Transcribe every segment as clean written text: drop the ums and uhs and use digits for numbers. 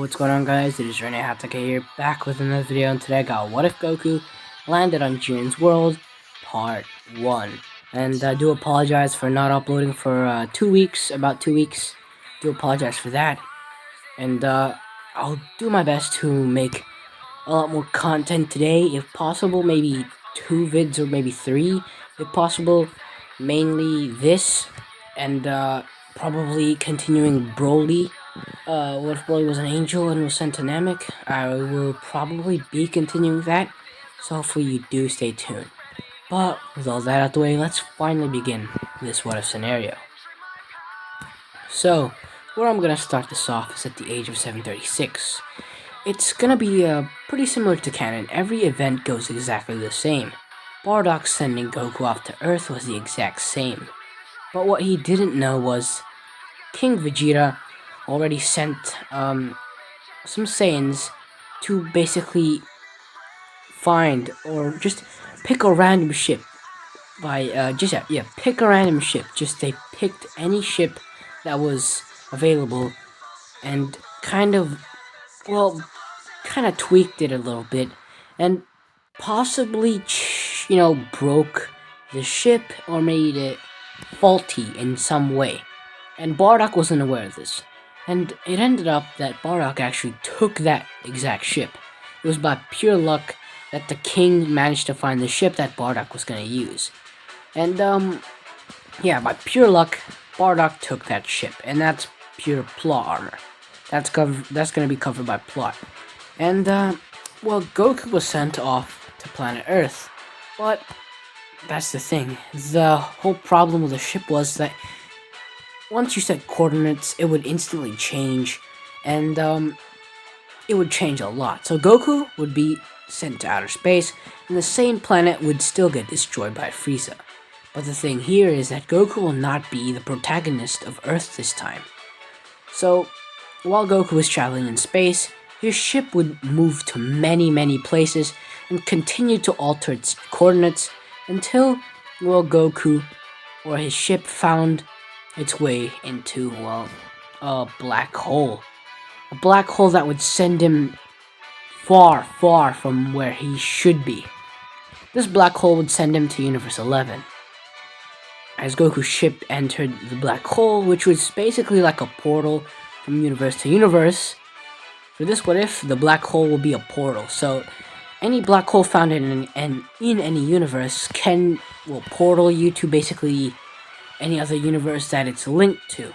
what's going on, guys? It is Rinne-Hatake here, back with another video, and today I got What If Goku Landed on Jiren's World, Part 1. And I do apologize for not uploading for 2 weeks, about 2 weeks. Do apologize for that. And I'll do my best to make a lot more content today, if possible, maybe 2 vids or maybe 3, if possible. Mainly this, and probably continuing Broly. What if Broly was an angel and was sent to Namek? I will probably be continuing that, so hopefully you do stay tuned. But with all that out the way, let's finally begin this what if scenario. So, where I'm gonna start this off is at the age of 736. It's gonna be pretty similar to canon. Every event goes exactly the same. Bardock sending Goku off to Earth was the exact same. But what he didn't know was King Vegeta already sent some Saiyans to basically find or just pick a random ship by pick a random ship. Just they picked any ship that was available and kind of tweaked it a little bit and possibly broke the ship or made it faulty in some way. And Bardock wasn't aware of this. And it ended up that Bardock actually took that exact ship. It was by pure luck that the king managed to find the ship that Bardock was going to use. And, by pure luck, Bardock took that ship. And that's pure plot armor. That's going to be covered by plot. And, Goku was sent off to planet Earth. But that's the thing. The whole problem with the ship was that once you set coordinates, it would instantly change, and it would change a lot. So Goku would be sent to outer space, and the same planet would still get destroyed by Frieza. But the thing here is that Goku will not be the protagonist of Earth this time. So, while Goku was traveling in space, his ship would move to many places and continue to alter its coordinates until, Goku or his ship found its way into, a black hole. A black hole that would send him far from where he should be. This black hole would send him to Universe 11. As Goku's ship entered the black hole, which was basically like a portal from universe to universe, for this what if, the black hole will be a portal. So any black hole found in any universe will portal you to basically any other universe that it's linked to.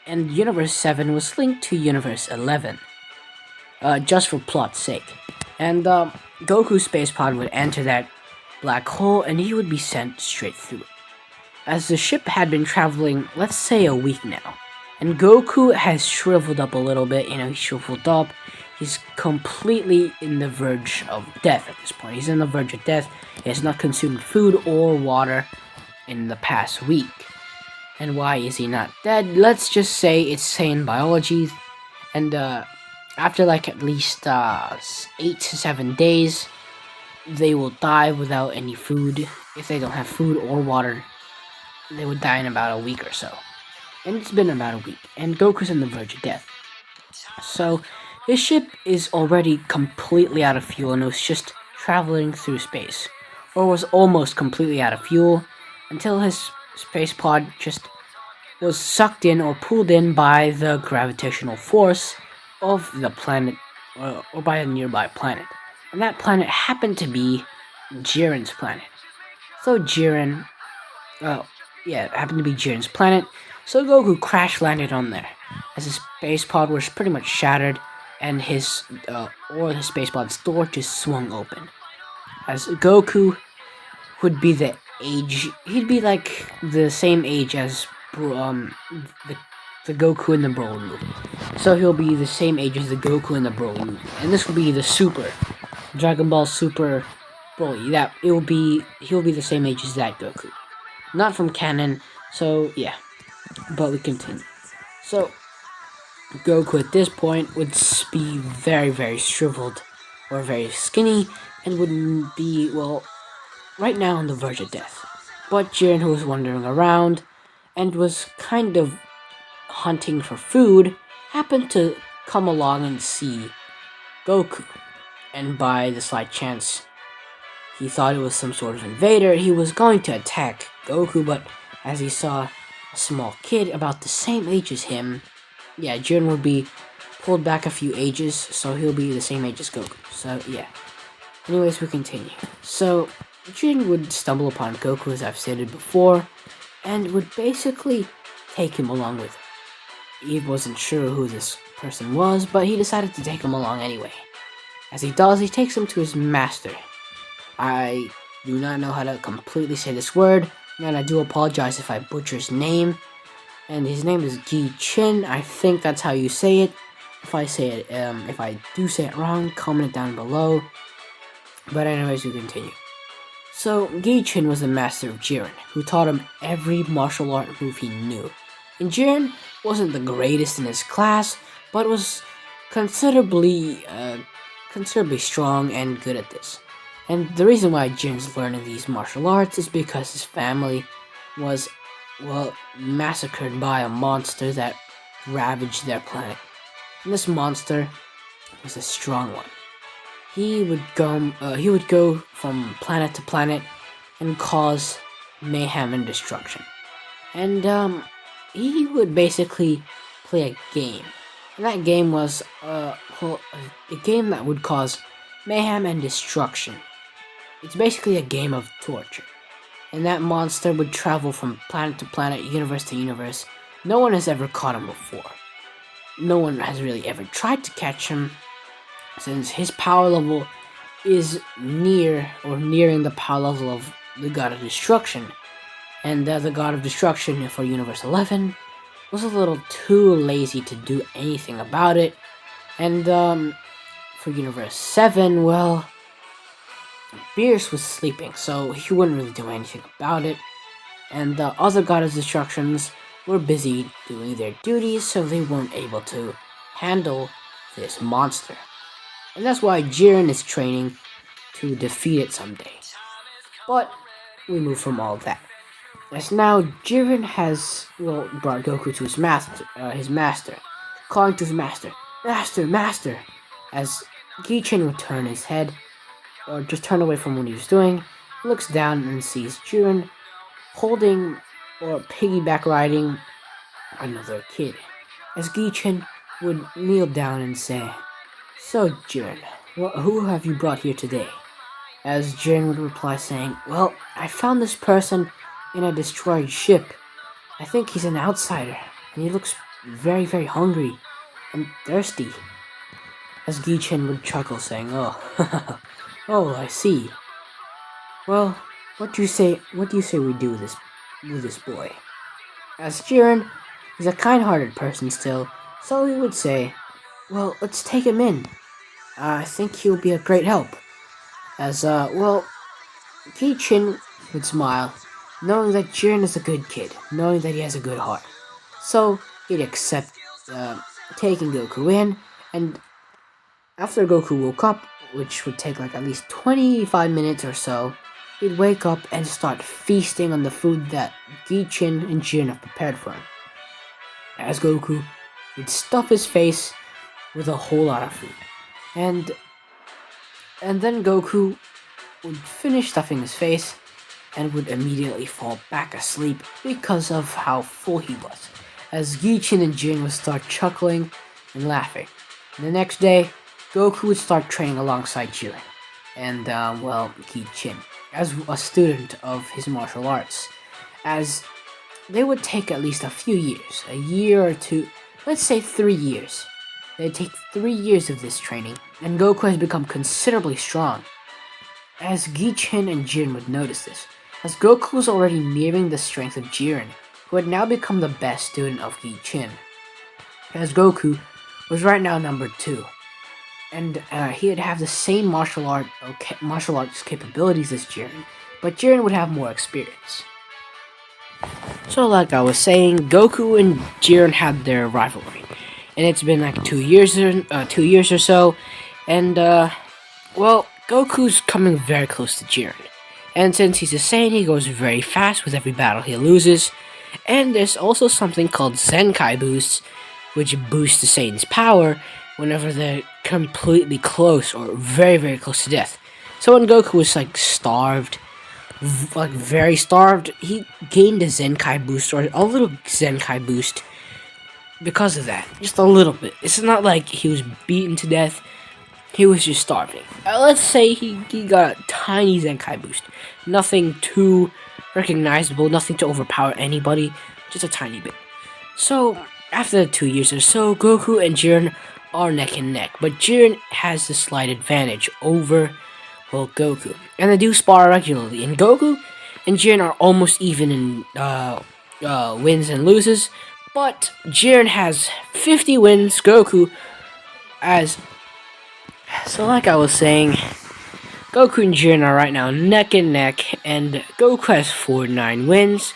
And Universe 7 was linked to Universe 11. Just for plot's sake. And Goku's space pod would enter that black hole and he would be sent straight through it. As the ship had been traveling, let's say a week now, and Goku has shriveled up a little bit, he's shriveled up. He's completely in the verge of death at this point. He's in the verge of death. He has not consumed food or water in the past week. And why is he not dead? Let's just say it's Saiyan biology. And after at least 8 to 7 days, they will die without any food. If they don't have food or water, they would die in about a week or so. And it's been about a week. And Goku's in the verge of death. So his ship is already completely out of fuel and was just traveling through space. Or was almost completely out of fuel until his space pod just was sucked in or pulled in by the gravitational force of the planet or by a nearby planet. And that planet happened to be Jiren's planet. So Jiren, it happened to be Jiren's planet. So Goku crash landed on there as his space pod was pretty much shattered and his space pod's door just swung open. As Goku would be he'd be like the same age as the Goku in the Broly movie. So he'll be the same age as the Goku in the Broly movie. And this will be the Super Dragon Ball Super Broly. He'll be the same age as that Goku. Not from canon, so yeah. But we continue. So Goku at this point would be very shriveled or very skinny and would be, right now on the verge of death. But Jiren, who was wandering around and was kind of hunting for food, happened to come along and see Goku. And by the slight chance he thought it was some sort of invader, he was going to attack Goku, but as he saw a small kid about the same age as him, yeah, Jiren would be pulled back a few ages, so he'll be the same age as Goku. So, yeah. Anyways, we continue. So, Jiren would stumble upon Goku, as I've stated before, and would basically take him along with him. He wasn't sure who this person was, but he decided to take him along anyway. As he does, he takes him to his master. I do not know how to completely say this word, and I do apologize if I butcher his name. And his name is Jiren. I think that's how you say it. If I do say it wrong, comment it down below. But anyways, we continue. So, Jiren was the master of Jiren, who taught him every martial art move he knew. And Jiren wasn't the greatest in his class, but was considerably strong and good at this. And the reason why Jiren's learning these martial arts is because his family was, well, massacred by a monster that ravaged their planet. And this monster was a strong one. He would go from planet to planet and cause mayhem and destruction. And he would basically play a game. And that game was a game that would cause mayhem and destruction. It's basically a game of torture. And that monster would travel from planet to planet, universe to universe. No one has ever caught him before. No one has really ever tried to catch him, since his power level is nearing the power level of the God of Destruction. And the God of Destruction for Universe 11 was a little too lazy to do anything about it. And for Universe 7, well, Beerus was sleeping, so he wouldn't really do anything about it. And the other God of Destructions were busy doing their duties, so they weren't able to handle this monster. And that's why Jiren is training to defeat it someday. But we move from all of that. As now Jiren has brought Goku to his master, calling to his master, Master! As Jiren would turn his head, or just turn away from what he was doing, looks down and sees Jiren holding or piggyback riding another kid. As Jiren would kneel down and say, "So Jiren, who have you brought here today?" As Jiren would reply saying, "Well, I found this person in a destroyed ship. I think he's an outsider, and he looks very, very hungry and thirsty." As Jiren would chuckle saying, "Oh, oh, I see. Well, what do you say we do with this boy?" As Jiren is a kind-hearted person still, so he would say, "Well, let's take him in. I think he'll be a great help." As, Jiren would smile, knowing that Jiren is a good kid, knowing that he has a good heart. So, he'd accept taking Goku in, and after Goku woke up, which would take like at least 25 minutes or so, he'd wake up and start feasting on the food that Jiren and Jiren have prepared for him. As Goku would stuff his face with a whole lot of food. And then Goku would finish stuffing his face and would immediately fall back asleep because of how full he was. As Jiren and Jiren would start chuckling and laughing. The next day, Goku would start training alongside Jiren and, Jiren, as a student of his martial arts, as they would take at least a few years, a year or two, let's say 3 years. They'd take 3 years of this training, and Goku has become considerably strong. As Jiren and Jiren would notice this, as Goku was already mirroring the strength of Jiren, who had now become the best student of Jiren. As Goku was right now number 2, and he'd have the same martial arts capabilities as Jiren, but Jiren would have more experience. So like I was saying, Goku and Jiren had their rivalry, and it's been like 2 years or so, and Goku's coming very close to Jiren, and since he's a Saiyan, he goes very fast with every battle he loses, and there's also something called Zenkai boosts, which boosts the Saiyan's power, whenever they're completely close or very, very close to death. So when Goku was like starved, like very starved, he gained a Zenkai boost or a little Zenkai boost because of that. Just a little bit. It's not like he was beaten to death. He was just starving. Let's say he got a tiny Zenkai boost. Nothing too recognizable, nothing to overpower anybody, just a tiny bit. So, after 2 years or so, Goku and Jiren are neck and neck, but Jiren has the slight advantage over, well, Goku. And they do spar regularly, and Goku and Jiren are almost even in wins and loses, but Jiren has 50 wins, Goku has... So like I was saying, Goku and Jiren are right now neck and neck, and Goku has 49 wins,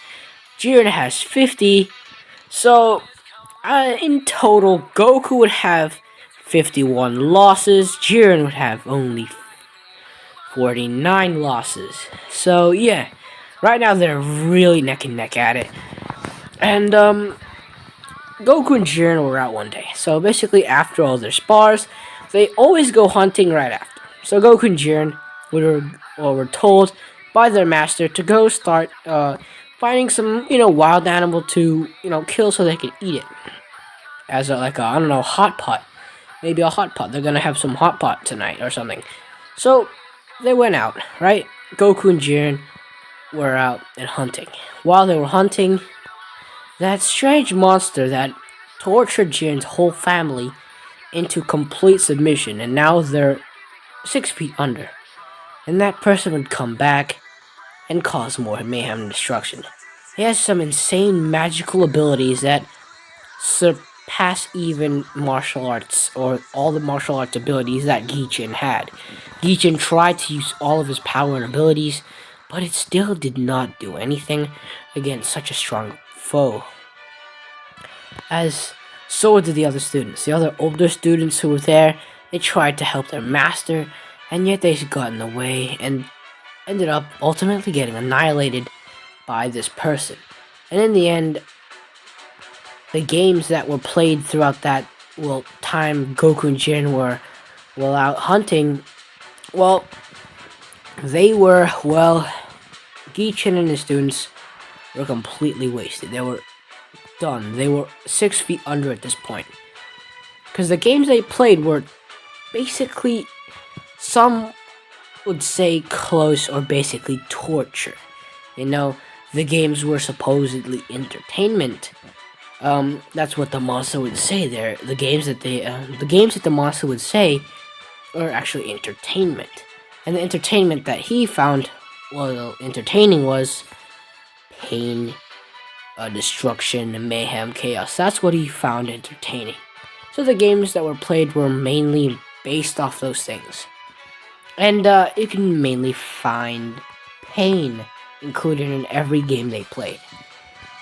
Jiren has 50, so in total, Goku would have 51 losses, Jiren would have only 49 losses. So yeah, right now they're really neck and neck at it. And Goku and Jiren were out one day. So basically after all their spars, they always go hunting right after. So Goku and Jiren were told by their master to go start finding some, wild animal to, kill so they can eat it. As I don't know, hot pot. Maybe a hot pot. They're gonna have some hot pot tonight or something. So they went out, right? Goku and Jiren were out and hunting. While they were hunting, that strange monster that tortured Jiren's whole family into complete submission, and now they're 6 feet under. And that person would come back and cause more mayhem and destruction. He has some insane magical abilities that surpass even martial arts, or all the martial arts abilities that Gichin had. Gichin tried to use all of his power and abilities, but it still did not do anything against such a strong foe. As so did the other students. The other older students who were there, they tried to help their master, and yet they got in the way and ended up ultimately getting annihilated by this person. And in the end, the games that were played throughout that, time Goku and Jiren were, out hunting, they were, Gichin and his students were completely wasted. They were done. They were 6 feet under at this point. Because the games they played were basically, some would say close or basically torture. The games were supposedly entertainment. That's what the monster would say there. The games that the monster would say are actually entertainment. And the entertainment that he found, entertaining was pain, destruction, mayhem, chaos. That's what he found entertaining. So the games that were played were mainly based off those things. And you can mainly find pain included in every game they played.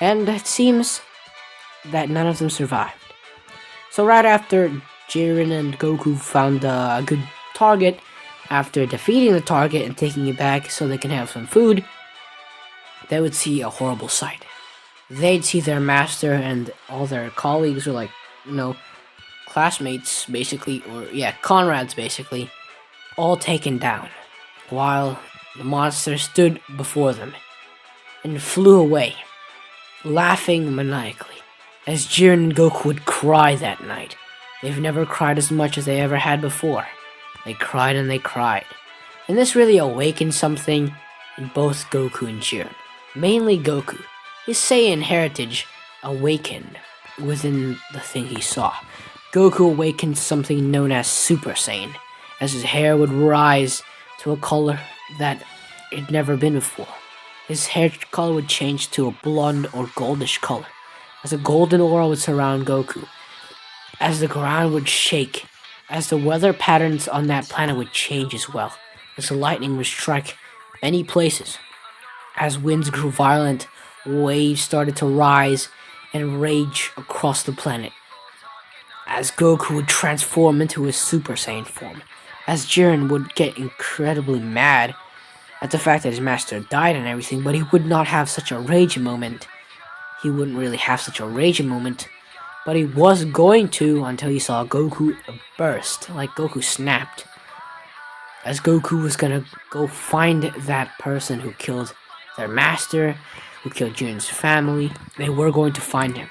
And it seems that none of them survived. So right after Jiren and Goku found a good target, after defeating the target and taking it back so they can have some food, they would see a horrible sight. They'd see their master and all their colleagues, or classmates basically, or comrades basically, all taken down, while the monster stood before them and flew away, laughing maniacally, as Jiren and Goku would cry that night. They've never cried as much as they ever had before. They cried and they cried. And this really awakened something in both Goku and Jiren. Mainly Goku. His Saiyan heritage awakened within the thing he saw. Goku awakened something known as Super Saiyan, as his hair would rise to a color that it had never been before. His hair color would change to a blonde or goldish color, as a golden aura would surround Goku, as the ground would shake, as the weather patterns on that planet would change as well, as the lightning would strike many places. As winds grew violent, waves started to rise and rage across the planet. As Goku would transform into his Super Saiyan form, as Jiren would get incredibly mad at the fact that his master died and everything, but he would not have such a rage moment. He wouldn't really have such a rage moment, but he was going to until he saw Goku burst, like Goku snapped. As Goku was gonna go find that person who killed their master, who killed Jiren's family. They were going to find him.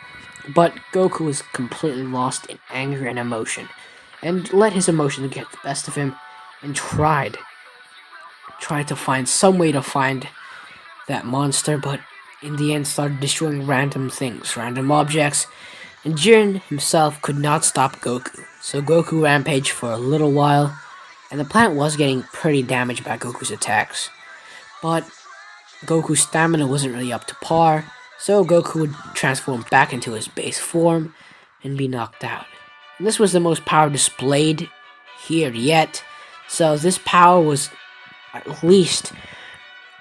But Goku was completely lost in anger and emotion, and let his emotions get the best of him, and tried to find some way to find that monster, but in the end started destroying random things, random objects, and Jiren himself could not stop Goku. So Goku rampaged for a little while, and the planet was getting pretty damaged by Goku's attacks. But Goku's stamina wasn't really up to par, so Goku would transform back into his base form and be knocked out. And this was the most power displayed here yet, so this power was at least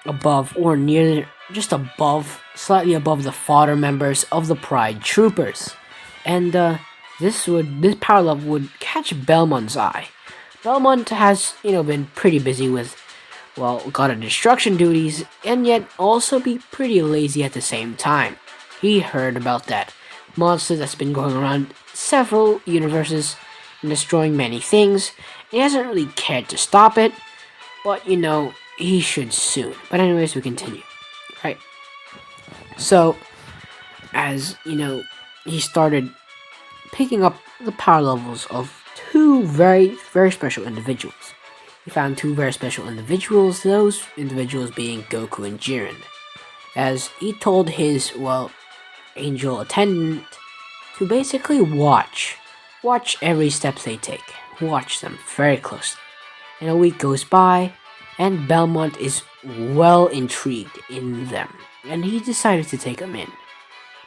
above or near, just above, slightly above the fodder members of the Pride Troopers. And this power level would catch Belmont's eye. Belmont has, been pretty busy with, God of Destruction duties, and yet also be pretty lazy at the same time. He heard about that monster that's been going around several universes and destroying many things. He hasn't really cared to stop it, but he should soon. But anyways, we continue. Right. So, as he started picking up the power levels of two very, very special individuals. He found two very special individuals, those individuals being Goku and Jiren. As he told his, angel attendant to basically watch every step they take. Watch them very closely. And a week goes by, and Belmont is well intrigued in them, and he decided to take them in.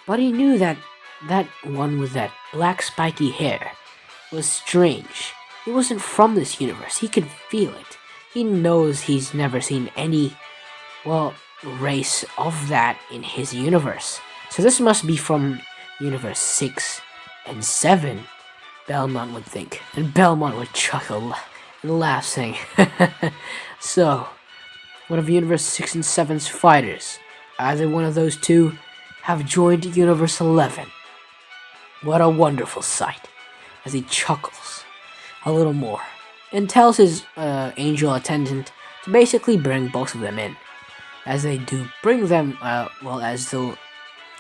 But he knew that one with that black spiky hair was strange. He wasn't from this universe. He could feel it. He knows he's never seen any, race of that in his universe. So this must be from universe 6 and 7, Belmont would think. And Belmont would chuckle and laugh, saying, So, one of universe 6 and 7's fighters, either one of those two, have joined universe 11. What a wonderful sight. As he chuckles a little more and tells his angel attendant to basically bring both of them in. As they do bring them, as the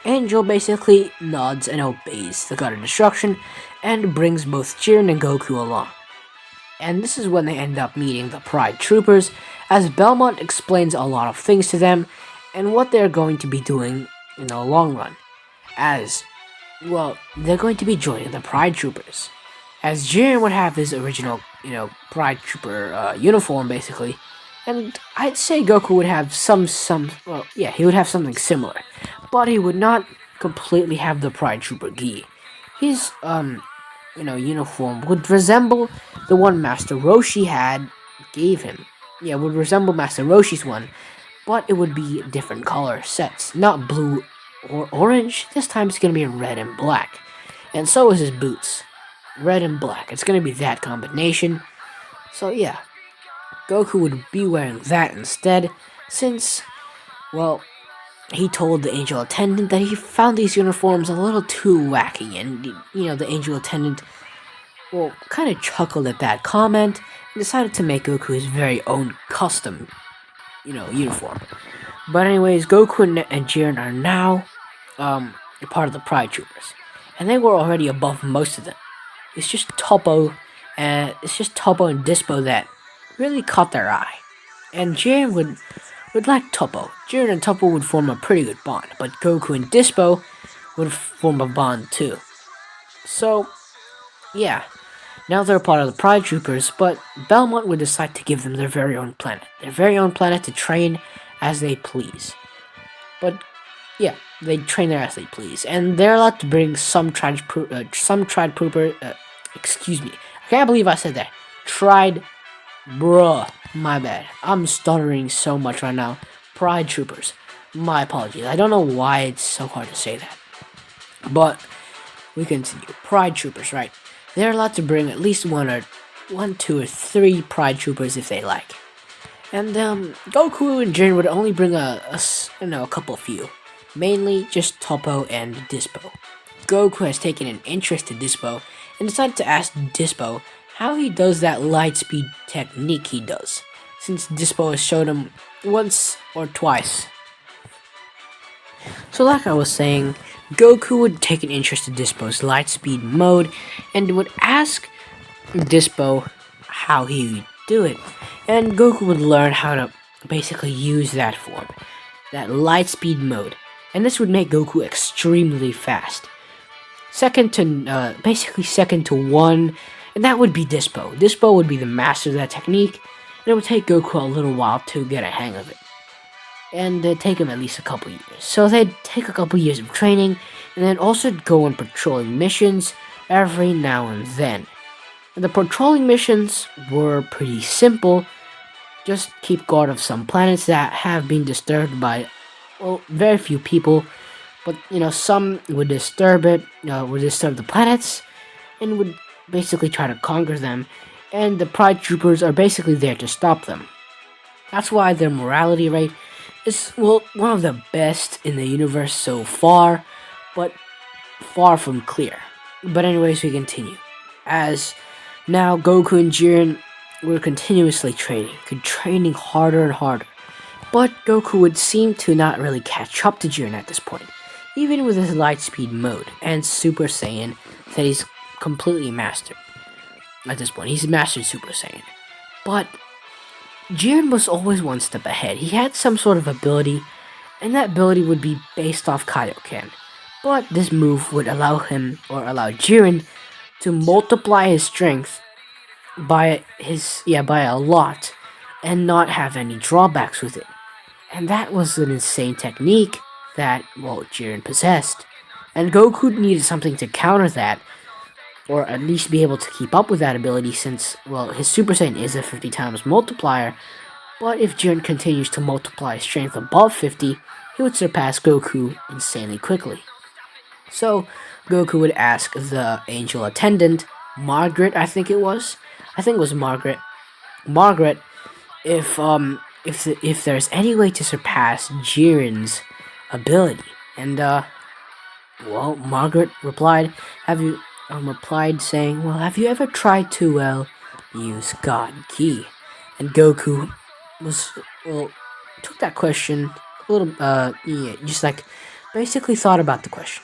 angel basically nods and obeys the God of Destruction and brings both Jiren and Goku along. And this is when they end up meeting the Pride Troopers, as Belmont explains a lot of things to them and what they're going to be doing in the long run. As, they're going to be joining the Pride Troopers. As Jiren would have his original, Pride Trooper uniform, basically. And I'd say Goku would have he would have something similar. But he would not completely have the Pride Trooper gi. His, uniform would resemble the one Master Roshi gave him. Yeah, would resemble Master Roshi's one, but it would be different color sets. Not blue or orange, this time it's gonna be red and black. And so is his boots. Red and black, it's gonna be that combination. So yeah, Goku would be wearing that instead, since, he told the angel attendant that he found these uniforms a little too wacky, and, the angel attendant, kind of chuckled at that comment, and decided to make Goku his very own custom, uniform. But anyways, Goku and Jiren are now, a part of the Pride Troopers, and they were already above most of them. It's just Toppo and Dispo that really caught their eye, and Jiren would like Toppo. Jiren and Toppo would form a pretty good bond, but Goku and Dispo would form a bond too. So, yeah, now they're a part of the Pride Troopers, but Belmont would decide to give them their very own planet to train as they please. But yeah, they train there as they please, and they're allowed to bring some Pride Trooper. Excuse me, I can't believe I said that. My bad. I'm stuttering so much right now. Pride Troopers. My apologies. I don't know why it's so hard to say that. But we continue. Pride Troopers, right? They're allowed to bring at least one, two, or three Pride Troopers if they like. And Goku and Jiren would only bring a couple few. Mainly just Toppo and Dispo. Goku has taken an interest in Dispo and decided to ask Dispo how he does that light speed technique he does, since Dispo has showed him once or twice. So like I was saying, Goku would take an interest in Dispo's light speed mode and would ask Dispo how he would do it. And Goku would learn how to basically use that form, that light speed mode. And this would make Goku extremely fast. Basically second to one, and that would be Dispo. Dispo would be the master of that technique, and it would take Goku a little while to get a hang of it. And it'd take him at least a couple years. So they'd take a couple years of training, and then also go on patrolling missions every now and then. And the patrolling missions were pretty simple. Just keep guard of some planets that have been disturbed by, well, very few people. But, some would disturb the planets, and would basically try to conquer them. And the Pride Troopers are basically there to stop them. That's why their morality rate is, well, one of the best in the universe so far, but far from clear. But anyways, we continue. As now Goku and Jiren were continuously training harder and harder. But Goku would seem to not really catch up to Jiren at this point, even with his light speed mode and Super Saiyan that he's completely mastered. At this point, he's mastered Super Saiyan. But Jiren was always one step ahead. He had some sort of ability, and that ability would be based off Kaioken. But this move would allow Jiren to multiply his strength by a lot, and not have any drawbacks with it. And that was an insane technique that, well, Jiren possessed. And Goku needed something to counter that, or at least be able to keep up with that ability, since, well, his Super Saiyan is a 50 times multiplier. But if Jiren continues to multiply strength above 50, he would surpass Goku insanely quickly. So Goku would ask the angel attendant, Margaret, I think it was Margaret, if there's any way to surpass Jiren's ability. And well, Margaret replied, have you ever tried to use God Ki? And Goku took that question a little just like basically thought about the question.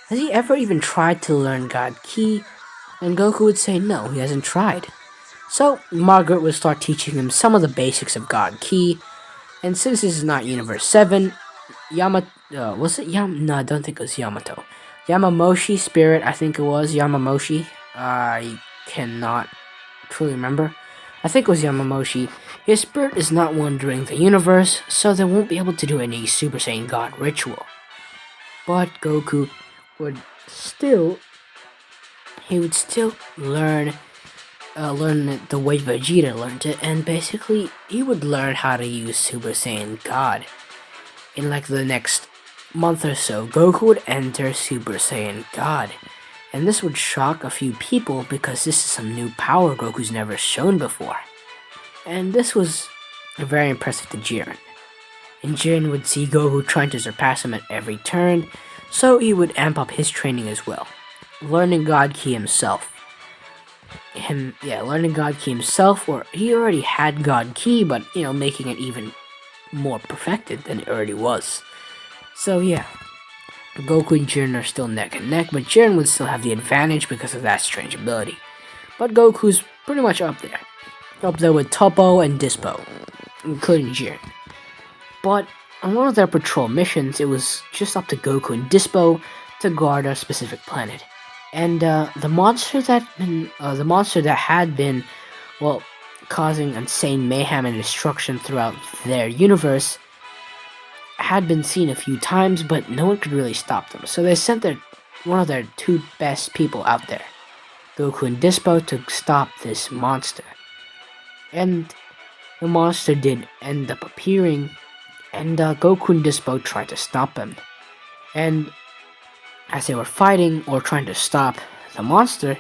Has he ever even tried to learn God Ki? And Goku would say no, he hasn't tried. So Margaret would start teaching him some of the basics of God Ki. And since this is not Universe 7, no, I don't think it was Yamato. Yamamoshi Spirit, I think it was Yamamoshi. I cannot truly remember. I think it was Yamamoshi. His spirit is not wandering the universe, so they won't be able to do any Super Saiyan God ritual. But Goku would still learn the way Vegeta learned it, and basically he would learn how to use Super Saiyan God. In like the next month or so, Goku would enter Super Saiyan God, and this would shock a few people because this is some new power Goku's never shown before. And this was very impressive to Jiren. And Jiren would see Goku trying to surpass him at every turn, so he would amp up his training as well, learning God Ki himself. Learning God Ki himself, or he already had God Ki, but, making it even more perfected than it already was. So yeah, Goku and Jiren are still neck and neck, but Jiren would still have the advantage because of that strange ability. But Goku's pretty much up there with Toppo and Dispo, including Jiren. But on one of their patrol missions, it was just up to Goku and Dispo to guard a specific planet. And the monster that had been, well, causing insane mayhem and destruction throughout their universe had been seen a few times, but no one could really stop them. So they sent one of their two best people out there, Goku and Dispo, to stop this monster. And the monster did end up appearing, and Goku and Dispo tried to stop him. And as they were fighting or trying to stop the monster,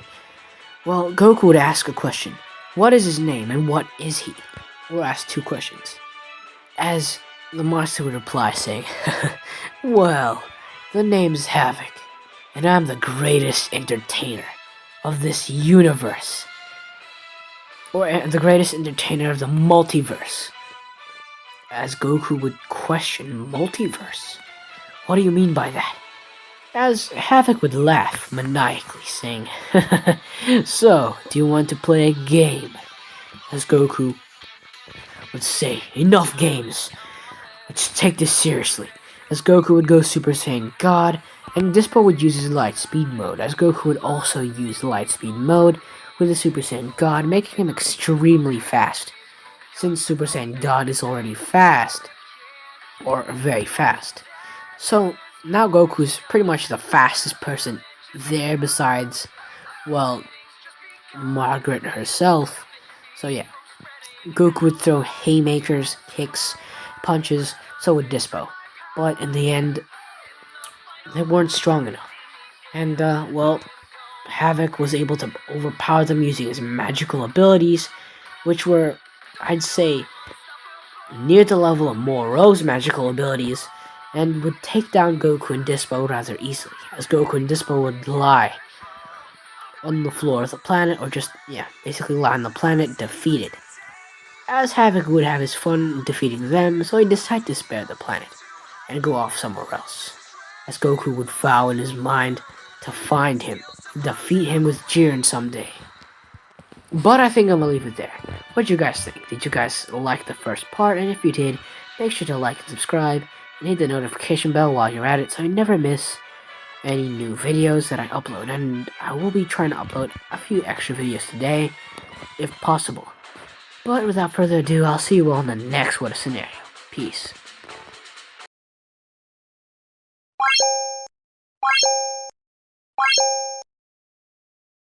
well, Goku would ask a question. What is his name and what is he? Or ask two questions. As the monster would reply saying, well, the name's Havoc. and I'm the greatest entertainer of this universe, or the greatest entertainer of the multiverse. As Goku would question multiverse. What do you mean by that? As Havoc would laugh maniacally, saying, So, do you want to play a game? As Goku would say, enough games, let's take this seriously. As Goku would go Super Saiyan God, and Dispo would use his light speed mode, as Goku would also use light speed mode with the Super Saiyan God, making him extremely fast. Since Super Saiyan God is already fast, or very fast. So now Goku's pretty much the fastest person there besides, well, Margaret herself. So yeah, Goku would throw haymakers, kicks, punches, so would Dispo. But in the end, they weren't strong enough. And, well, Havoc was able to overpower them using his magical abilities, which were, I'd say, near the level of Moro's magical abilities, and would take down Goku and Dispo rather easily, as Goku and Dispo would lie on the floor of the planet, or just, yeah, basically lie on the planet defeated. As Havoc would have his fun defeating them, so he decided to spare the planet and go off somewhere else. As Goku would vow in his mind to find him, defeat him with Jiren someday. But I think I'm gonna leave it there. What do you guys think? Did you guys like the first part? And if you did, make sure to like and subscribe, and hit the notification bell while you're at it so you never miss any new videos that I upload. And I will be trying to upload a few extra videos today, if possible. But without further ado, I'll see you all in the next What a Scenario. Peace.